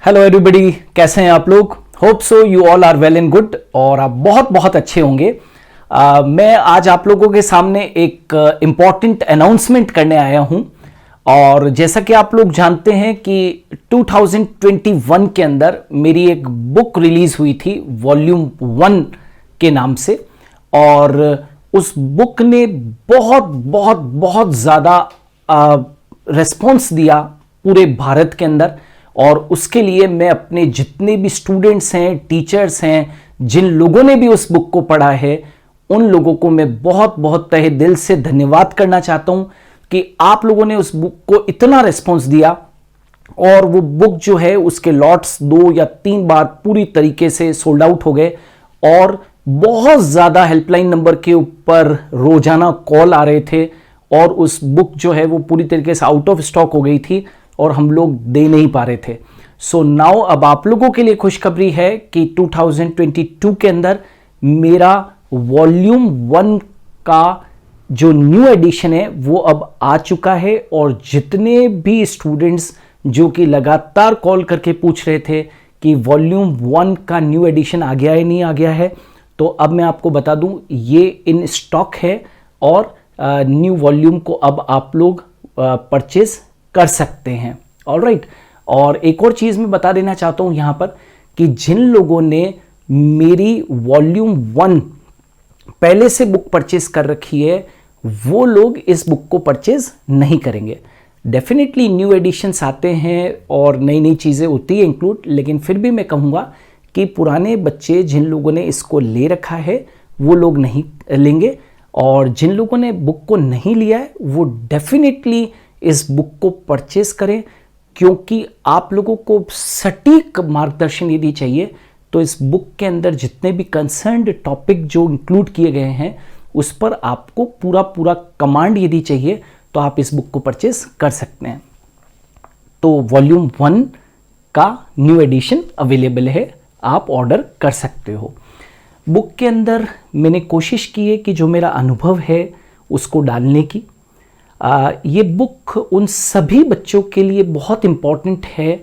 Hello everybody, कैसे हैं आप लोग। Hope so you all are well and good और आप बहुत बहुत अच्छे होंगे। मैं आज आप लोगों के सामने एक इम्पॉर्टेंट अनाउंसमेंट करने आया हूं। और जैसा कि आप लोग जानते हैं कि 2021 के अंदर मेरी एक बुक रिलीज हुई थी वॉल्यूम 1 के नाम से, और उस बुक ने बहुत बहुत बहुत ज़्यादा रिस्पॉन्स दिया पूरे भारत के अंदर। और उसके लिए मैं अपने जितने भी स्टूडेंट्स हैं, टीचर्स हैं, जिन लोगों ने भी उस बुक को पढ़ा है, उन लोगों को मैं बहुत बहुत तहे दिल से धन्यवाद करना चाहता हूं कि आप लोगों ने उस बुक को इतना रिस्पॉन्स दिया। और वो बुक जो है उसके लॉट्स 2 या 3 बार पूरी तरीके से सोल्ड आउट हो गए और बहुत ज़्यादा हेल्पलाइन नंबर के ऊपर रोजाना कॉल आ रहे थे और उस बुक जो है वो पूरी तरीके से आउट ऑफ स्टॉक हो गई थी और हम लोग दे नहीं पा रहे थे। सो नाउ अब आप लोगों के लिए खुशखबरी है कि 2022 के अंदर मेरा वॉल्यूम 1 का जो न्यू एडिशन है वो अब आ चुका है। और जितने भी स्टूडेंट्स जो कि लगातार कॉल करके पूछ रहे थे कि वॉल्यूम 1 का न्यू एडिशन आ गया है नहीं आ गया है, तो अब मैं आपको बता दूं ये इन स्टॉक है और न्यू वॉल्यूम को अब आप लोग परचेज कर सकते हैं। ऑलराइट। और एक और चीज़ मैं बता देना चाहता हूं यहां पर कि जिन लोगों ने मेरी वॉल्यूम 1 पहले से बुक परचेज कर रखी है वो लोग इस बुक को परचेज नहीं करेंगे। डेफिनेटली न्यू एडिशंस आते हैं और नई नई चीज़ें होती है इंक्लूड, लेकिन फिर भी मैं कहूँगा कि पुराने बच्चे जिन लोगों ने इसको ले रखा है वो लोग नहीं लेंगे, और जिन लोगों ने बुक को नहीं लिया है वो डेफिनेटली इस बुक को परचेज करें, क्योंकि आप लोगों को सटीक मार्गदर्शन यदि चाहिए तो इस बुक के अंदर जितने भी कंसर्न्ड टॉपिक जो इंक्लूड किए गए हैं उस पर आपको पूरा पूरा कमांड यदि चाहिए तो आप इस बुक को परचेज कर सकते हैं। तो वॉल्यूम 1 का न्यू एडिशन अवेलेबल है, आप ऑर्डर कर सकते हो। बुक के अंदर मैंने कोशिश की है कि जो मेरा अनुभव है उसको डालने की। ये बुक उन सभी बच्चों के लिए बहुत इम्पॉर्टेंट है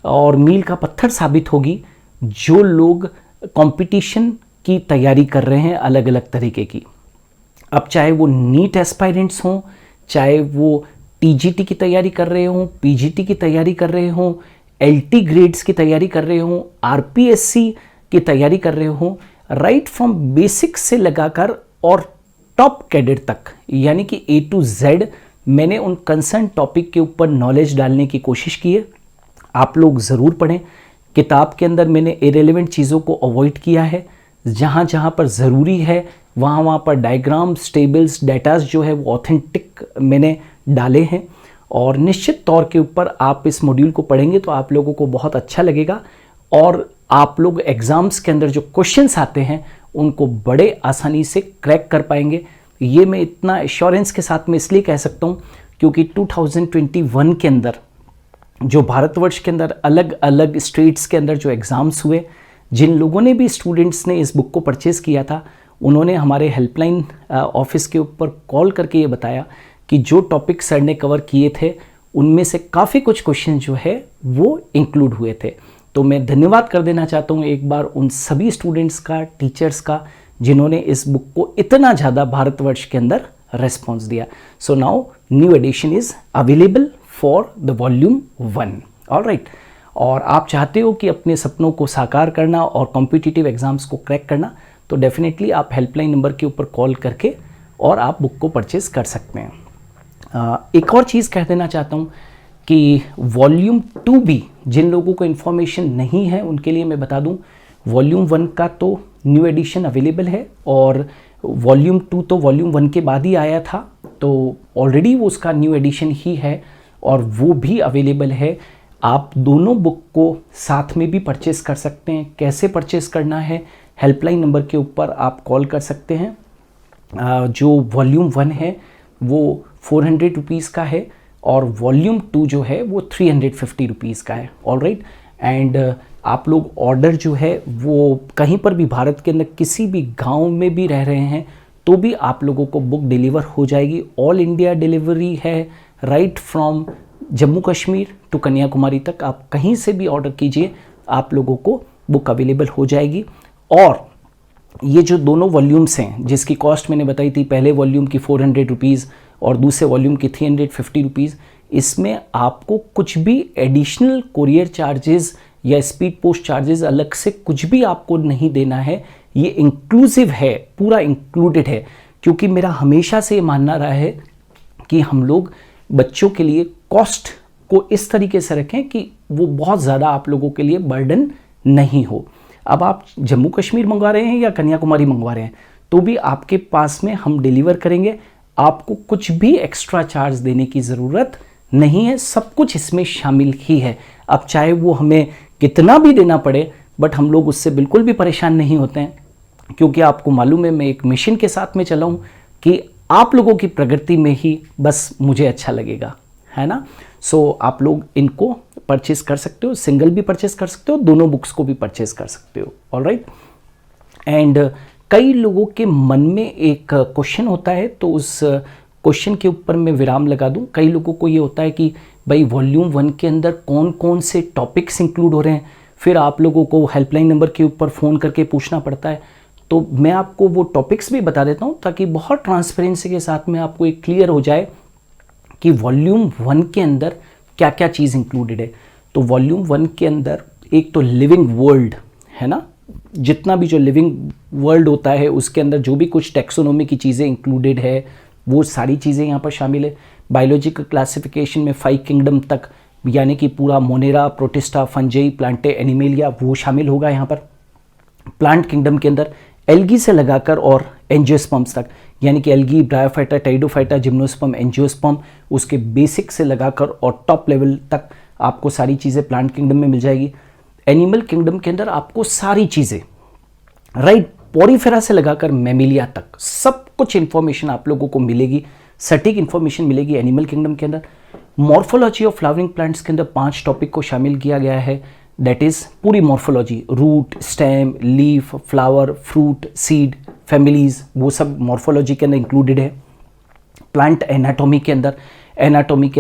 और मील का पत्थर साबित होगी जो लोग कंपटीशन की तैयारी कर रहे हैं अलग अलग तरीके की। अब चाहे वो नीट एस्पायरेंट्स हों, चाहे वो टीजीटी की तैयारी कर रहे हों, पीजीटी की तैयारी कर रहे हों, एलटी ग्रेड्स की तैयारी कर रहे हों, आरपीएससी की तैयारी कर रहे हों, राइट फ्रॉम बेसिक से लगाकर और टॉप कैडेट तक, यानी कि ए टू जेड मैंने उन कंसर्न टॉपिक के ऊपर नॉलेज डालने की कोशिश की है। आप लोग ज़रूर पढ़ें। किताब के अंदर मैंने इरेलेवेंट चीज़ों को अवॉइड किया है, जहाँ जहाँ पर ज़रूरी है वहाँ वहाँ पर डायग्राम्स, टेबल्स, डेटास जो है वो ऑथेंटिक मैंने डाले हैं। और निश्चित तौर के ऊपर आप इस मॉड्यूल को पढ़ेंगे तो आप लोगों को बहुत अच्छा लगेगा और आप लोग एग्ज़ाम्स के अंदर जो क्वेश्चंस आते हैं उनको बड़े आसानी से क्रैक कर पाएंगे। ये मैं इतना एश्योरेंस के साथ में इसलिए कह सकता हूँ क्योंकि 2021 के अंदर जो भारतवर्ष के अंदर अलग अलग स्टेट्स के अंदर जो एग्ज़ाम्स हुए, जिन लोगों ने भी स्टूडेंट्स ने इस बुक को परचेज़ किया था उन्होंने हमारे हेल्पलाइन ऑफिस के ऊपर कॉल करके ये बताया कि जो टॉपिक सर ने कवर किए थे उनमें से काफ़ी कुछ क्वेश्चन जो है वो इंक्लूड हुए थे। तो मैं धन्यवाद कर देना चाहता हूँ एक बार उन सभी स्टूडेंट्स का, टीचर्स का, जिन्होंने इस बुक को इतना ज़्यादा भारतवर्ष के अंदर रेस्पॉन्स दिया। So now new edition is available for the volume 1। Alright. और आप चाहते हो कि अपने सपनों को साकार करना और कॉम्पिटिटिव एग्जाम्स को क्रैक करना, तो डेफिनेटली आप हेल्पलाइन नंबर के ऊपर कॉल करके और आप बुक को परचेज़ कर सकते हैं। एक और चीज़ कह देना चाहता हूँ कि वॉल्यूम 2 भी जिन लोगों को इन्फॉर्मेशन नहीं है उनके लिए मैं बता दूं, वॉल्यूम 1 का तो न्यू एडिशन अवेलेबल है और वॉल्यूम 2 तो वॉल्यूम 1 के बाद ही आया था, तो ऑलरेडी वो उसका न्यू एडिशन ही है और वो भी अवेलेबल है। आप दोनों बुक को साथ में भी परचेज़ कर सकते हैं। कैसे परचेज़ करना है, हेल्पलाइन नंबर के ऊपर आप कॉल कर सकते हैं। जो वॉल्यूम 1 है वो 400 रुपीज़ का है और वॉल्यूम 2 जो है वो 350 रुपीज़ का है। ऑलराइट। एंड आप लोग ऑर्डर जो है वो कहीं पर भी भारत के अंदर किसी भी गांव में भी रह रहे हैं तो भी आप लोगों को बुक डिलीवर हो जाएगी। ऑल इंडिया डिलीवरी है, right from Jammu Kashmir to Kanyakumari तक आप कहीं से भी ऑर्डर कीजिए, आप लोगों को बुक अवेलेबल हो जाएगी। और ये जो दोनों वॉल्यूम्स हैं जिसकी कॉस्ट मैंने बताई थी, पहले वॉल्यूम की 400 रुपीज़ और दूसरे वॉल्यूम की 350 रुपीज़, इसमें आपको कुछ भी एडिशनल कोरियर चार्जेस या स्पीड पोस्ट चार्जेस अलग से कुछ भी आपको नहीं देना है। ये इंक्लूसिव है, पूरा इंक्लूडेड है, क्योंकि मेरा हमेशा से मानना रहा है कि हम लोग बच्चों के लिए कॉस्ट को इस तरीके से रखें कि वो बहुत ज़्यादा आप लोगों के लिए बर्डन नहीं हो। अब आप जम्मू कश्मीर मंगवा रहे हैं या कन्याकुमारी मंगवा रहे हैं तो भी आपके पास में हम डिलीवर करेंगे, आपको कुछ भी एक्स्ट्रा चार्ज देने की ज़रूरत नहीं है, सब कुछ इसमें शामिल ही है। अब चाहे वो हमें कितना भी देना पड़े, बट हम लोग उससे बिल्कुल भी परेशान नहीं होते हैं, क्योंकि आपको मालूम है मैं एक मिशन के साथ में चला हूँ कि आप लोगों की प्रगति में ही बस मुझे अच्छा लगेगा, है ना। सो आप लोग इनको परचेस कर सकते हो, सिंगल भी परचेस कर सकते हो, दोनों बुक्स को भी परचेस कर सकते हो। ऑलराइट। एंड कई लोगों के मन में एक क्वेश्चन होता है, तो उस क्वेश्चन के ऊपर मैं विराम लगा दूं। कई लोगों को ये होता है कि भाई वॉल्यूम 1 के अंदर कौन कौन से टॉपिक्स इंक्लूड हो रहे हैं, फिर आप लोगों को हेल्पलाइन नंबर के ऊपर फ़ोन करके पूछना पड़ता है। तो मैं आपको वो टॉपिक्स भी बता देता हूँ ताकि बहुत ट्रांसपेरेंसी के साथ में आपको एक क्लियर हो जाए कि वॉल्यूम 1 के अंदर क्या क्या चीज़ इंक्लूडेड है। तो वॉल्यूम 1 के अंदर एक तो लिविंग वर्ल्ड है ना, जितना भी जो लिविंग वर्ल्ड होता है उसके अंदर जो भी कुछ टैक्सोनॉमी की चीज़ें इंक्लूडेड है वो सारी चीज़ें यहाँ पर शामिल है। बायोलॉजिकल क्लासिफिकेशन में 5 किंगडम तक, यानी कि पूरा Monera, protista, fungi, Plantae, animalia, वो शामिल होगा यहाँ पर। प्लांट किंगडम के अंदर एल्गी से लगाकर और एंजियोस्पर्म्स तक, यानी कि एल्गी, ब्रायोफाइटा, टाइडोफाइटा, जिम्नोस्पर्म, एंजियोस्पर्म, उसके बेसिक से लगाकर और टॉप लेवल तक आपको सारी चीज़ें प्लांट किंगडम में मिल जाएगी। एनिमल किंगडम के अंदर आपको सारी चीज़ें, राइट, पोरीफेरा से लगाकर मैमिलिया तक सब कुछ इंफॉर्मेशन आप लोगों को मिलेगी, सटीक इंफॉर्मेशन मिलेगी एनिमल किंगडम के अंदर। मॉर्फोलॉजी ऑफ फ्लावरिंग प्लांट्स के अंदर 5 टॉपिक को शामिल किया गया है, दैट इज पूरी morphology, root, stem, leaf, flower, fruit, seed, families, वो सब मॉर्फोलॉजी के अंदर इंक्लूडेड है। प्लांट एनाटॉमी के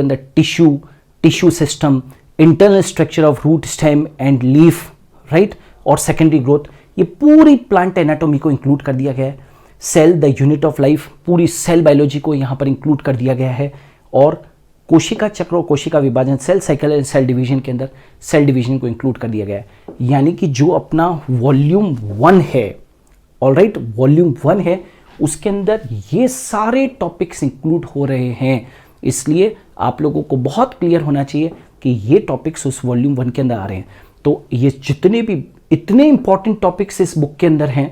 अंदर tissue system, internal structure of root, stem and leaf, right, और सेकेंडरी ग्रोथ, ये पूरी प्लांट एनाटॉमी को इंक्लूड कर दिया गया है। Cell the unit of life, पूरी सेल बायोलॉजी को यहाँ पर इंक्लूड कर दिया गया है। और कोशिका चक्र और कोशिका विभाजन, cell cycle and cell division के अंदर सेल डिवीजन को इंक्लूड कर दिया गया है। यानी कि जो अपना वॉल्यूम 1 है, ऑलराइट, वॉल्यूम 1 है, उसके अंदर ये सारे टॉपिक्स इंक्लूड हो रहे हैं। इसलिए आप लोगों को बहुत क्लियर होना चाहिए कि ये टॉपिक्स उस वॉल्यूम 1 के अंदर आ रहे हैं। तो ये जितने भी इतने इंपॉर्टेंट टॉपिक्स इस बुक के अंदर हैं,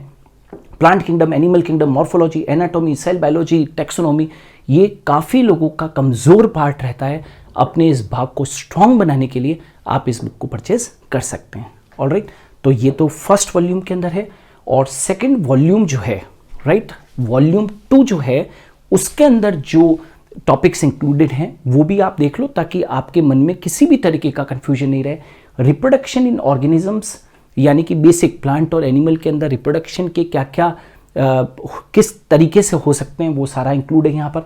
plant kingdom, animal kingdom, morphology, anatomy, cell biology, taxonomy, ये काफ़ी लोगों का कमज़ोर पार्ट रहता है। अपने इस भाग को स्ट्रॉन्ग बनाने के लिए आप इस बुक को परचेज कर सकते हैं। ऑलराइट, तो ये तो फर्स्ट वॉल्यूम के अंदर है। और सेकंड वॉल्यूम जो है, राइट, वॉल्यूम 2 जो है, उसके अंदर जो टॉपिक्स इंक्लूडेड हैं वो भी आप देख लो ताकि आपके मन में किसी भी तरीके का कंफ्यूजन नहीं रहे। रिप्रोडक्शन इन ऑर्गेनिजम्स, यानी कि बेसिक प्लांट और एनिमल के अंदर रिप्रोडक्शन के क्या क्या किस तरीके से हो सकते हैं वो सारा इंक्लूड है यहाँ पर।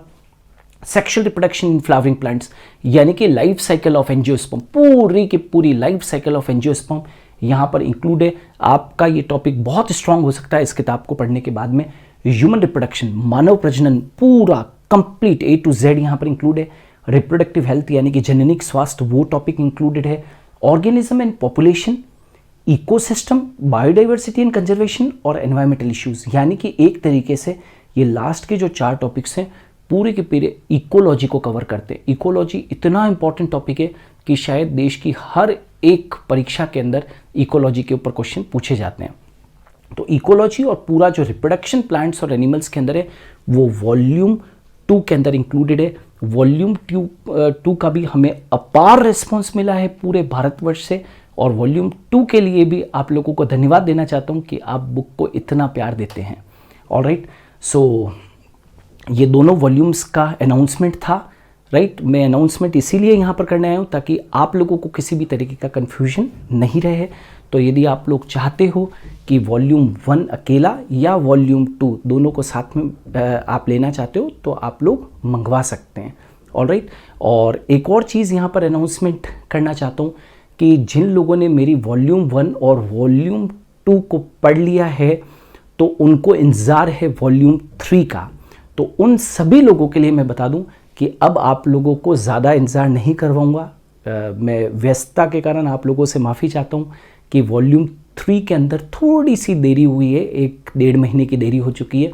Sexual reproduction in flowering plants, यानी कि लाइफ साइकिल ऑफ एंजियोस्पर्म, पूरी की पूरी लाइफ साइकिल ऑफ एंजियोस्पर्म यहाँ पर इंक्लूड है। आपका ये टॉपिक बहुत स्ट्रांग हो सकता है इस किताब को पढ़ने के बाद में। ह्यूमन रिप्रोडक्शन, मानव प्रजनन, पूरा कंप्लीट A to Z यहाँ पर इंक्लूड है। रिप्रोडक्टिव हेल्थ, यानी कि जननिक स्वास्थ्य, वो टॉपिक इंक्लूडेड है। Organism and population, ecosystem, biodiversity and conservation और एनवायरमेंटल इश्यूज, यानी कि एक तरीके से ये लास्ट के जो 4 टॉपिक्स हैं पूरे के पूरे इकोलॉजी को कवर करते हैं। इकोलॉजी इतना इंपॉर्टेंट टॉपिक है कि शायद देश की हर एक परीक्षा के अंदर इकोलॉजी के ऊपर क्वेश्चन पूछे जाते हैं। तो इकोलॉजी और पूरा जो रिप्रोडक्शन प्लांट्स और एनिमल्स के अंदर है वो वॉल्यूम 2 के अंदर इंक्लूडेड है। वॉल्यूम 2 का भी हमें अपार रिस्पॉन्स मिला है पूरे भारतवर्ष से, और वॉल्यूम 2 के लिए भी आप लोगों को धन्यवाद देना चाहता हूं कि आप बुक को इतना प्यार देते हैं। ऑलराइट, सो ये दोनों वॉल्यूम्स का अनाउंसमेंट था, राइट। मैं अनाउंसमेंट इसीलिए यहाँ पर करने आया हूँ ताकि आप लोगों को किसी भी तरीके का कन्फ्यूजन नहीं रहे। तो यदि आप लोग चाहते हो कि वॉल्यूम 1 अकेला या वॉल्यूम 2 दोनों को साथ में आप लेना चाहते हो तो आप लोग मंगवा सकते हैं। ऑलराइट। और एक और चीज़ यहाँ पर अनाउंसमेंट करना चाहता हूँ कि जिन लोगों ने मेरी वॉल्यूम 1 और वॉल्यूम 2 को पढ़ लिया है तो उनको इंतज़ार है वॉल्यूम 3 का। तो उन सभी लोगों के लिए मैं बता दूं कि अब आप लोगों को ज़्यादा इंतज़ार नहीं करवाऊंगा। मैं व्यस्तता के कारण आप लोगों से माफ़ी चाहता हूं कि वॉल्यूम 3 के अंदर थोड़ी सी देरी हुई है, 1-1.5 महीने की देरी हो चुकी है,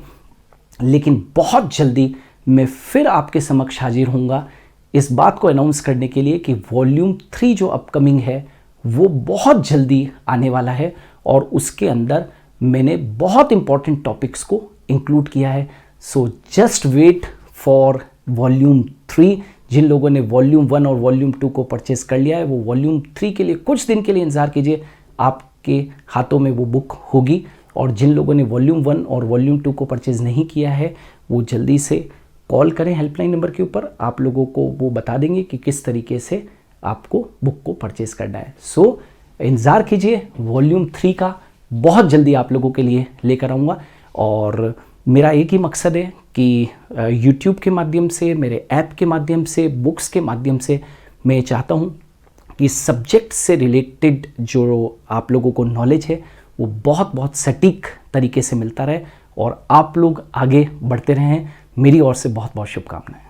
लेकिन बहुत जल्दी मैं फिर आपके समक्ष हाजिर होऊंगा इस बात को अनाउंस करने के लिए कि वॉल्यूम 3 जो अपकमिंग है वो बहुत जल्दी आने वाला है और उसके अंदर मैंने बहुत इंपॉर्टेंट टॉपिक्स को इंक्लूड किया है। So just wait for volume 3। जिन लोगों ने वॉल्यूम 1 और वॉल्यूम 2 को परचेस कर लिया है वो वॉल्यूम 3 के लिए कुछ दिन के लिए इंतज़ार कीजिए, आपके हाथों में वो बुक होगी। और जिन लोगों ने वॉल्यूम 1 और वॉल्यूम 2 को परचेज़ नहीं किया है वो जल्दी से कॉल करें हेल्पलाइन नंबर के ऊपर, आप लोगों को वो बता देंगे कि किस तरीके से आपको बुक को परचेज़ करना है। सो इंतज़ार कीजिए वॉल्यूम 3 का, बहुत जल्दी आप लोगों के लिए लेकर आऊँगा। और मेरा एक ही मकसद है कि यूट्यूब के माध्यम से, मेरे ऐप के माध्यम से, बुक्स के माध्यम से मैं चाहता हूँ कि सब्जेक्ट से रिलेटेड जो आप लोगों को नॉलेज है वो बहुत बहुत सटीक तरीके से मिलता रहे और आप लोग आगे बढ़ते रहें। मेरी ओर से बहुत बहुत शुभकामनाएं।